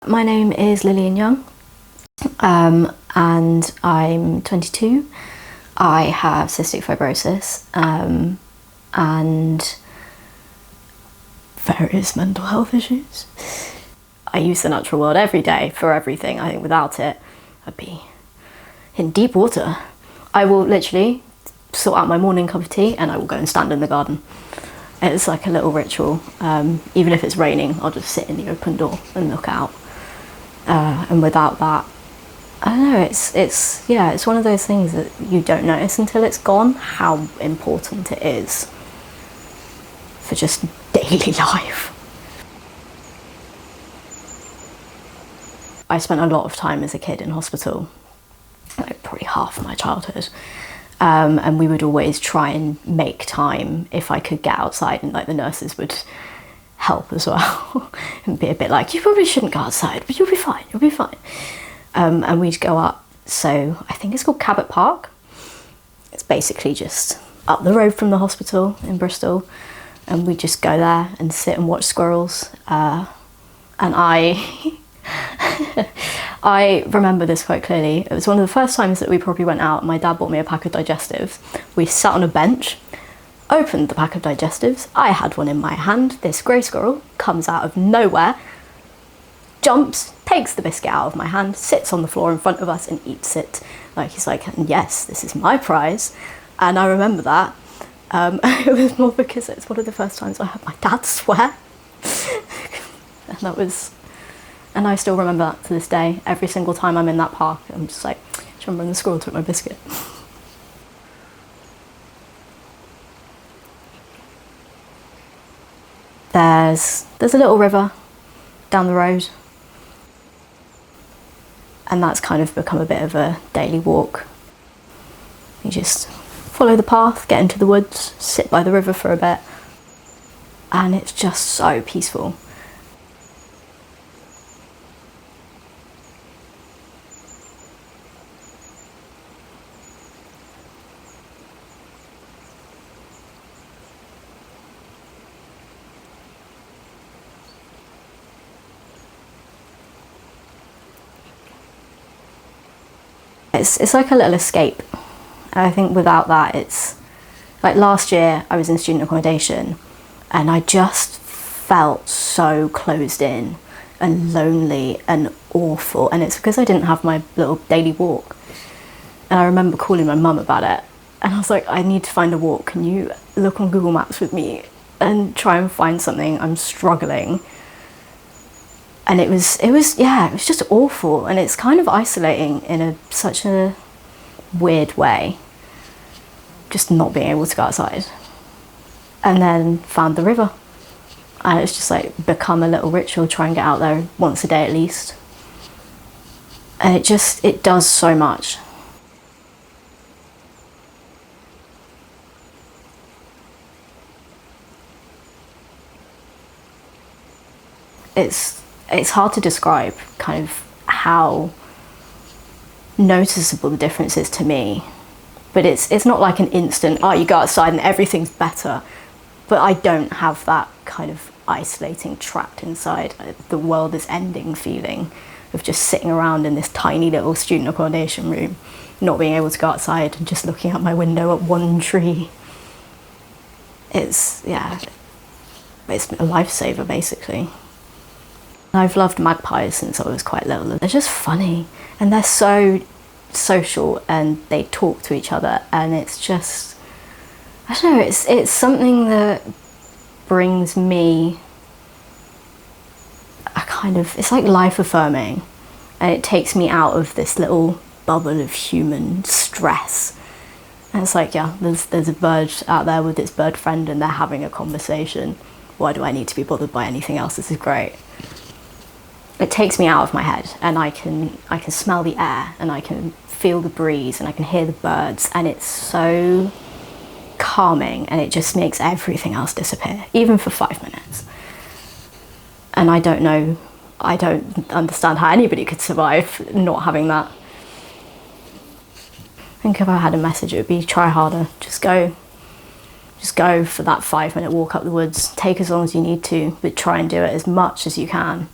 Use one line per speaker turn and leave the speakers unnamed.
My name is Lillian Young, and I'm 22. I have cystic fibrosis and various mental health issues. I use the natural world every day for everything. I think without it, I'd be in deep water. I will literally sort out my morning cup of tea and I will go and stand in the garden. It's like a little ritual. Even if it's raining, I'll just sit in the open door and look out. And without that, I don't know, it's one of those things that you don't notice until it's gone, how important it is for just daily life. I spent a lot of time as a kid in hospital, like probably half of my childhood. And we would always try and make time if I could get outside, and like the nurses would help as well and be a bit like, you probably shouldn't go outside, but you'll be fine, you'll be fine. And we'd go up, so I think it's called Cabot Park. It's basically just up the road from the hospital in Bristol, and we'd just go there and sit and watch squirrels. And I I remember this quite clearly. It was one of the first times that we probably went out. My dad bought me a pack of digestives. We sat on a bench, opened the pack of digestives. I had one in my hand. This grey squirrel comes out of nowhere, jumps, takes the biscuit out of my hand, sits on the floor in front of us and eats it. Like, he's like, yes, this is my prize. And I remember that. It was more because it's one of the first times I heard my dad swear. And I still remember that to this day. Every single time I'm in that park, I'm just like, do you remember when the squirrel took my biscuit? There's a little river down the road, and that's kind of become a bit of a daily walk. You just follow the path, get into the woods, sit by the river for a bit, and it's just so peaceful. It's like a little escape. I think without that, it's like last year I was in student accommodation and I just felt so closed in and lonely and awful, and it's because I didn't have my little daily walk. And I remember calling my mum about it, and I was like, I need to find a walk. Can you look on Google Maps with me and try and find something? I'm struggling. And it was just awful, and it's kind of isolating in such a weird way, just not being able to go outside. And then found the river, and it's just like become a little ritual, try and get out there once a day at least. And it does so much. It's hard to describe kind of how noticeable the difference is to me, but it's not like an instant, oh, you go outside and everything's better. But I don't have that kind of isolating, trapped inside, the world is ending feeling of just sitting around in this tiny little student accommodation room, not being able to go outside and just looking out my window at one tree. It's a lifesaver basically. I've loved magpies since I was quite little. They're just funny, and they're so social, and they talk to each other, and it's just, I don't know, it's something that brings me a kind of, it's like life affirming, and it takes me out of this little bubble of human stress. And it's like, yeah, there's a bird out there with its bird friend and they're having a conversation. Why do I need to be bothered by anything else? This is great. It takes me out of my head, and I can smell the air, and I can feel the breeze, and I can hear the birds, and it's so calming, and it just makes everything else disappear, even for 5 minutes. And I don't understand how anybody could survive not having that. I think if I had a message, it would be try harder, just go for that 5-minute walk up the woods, take as long as you need to, but try and do it as much as you can.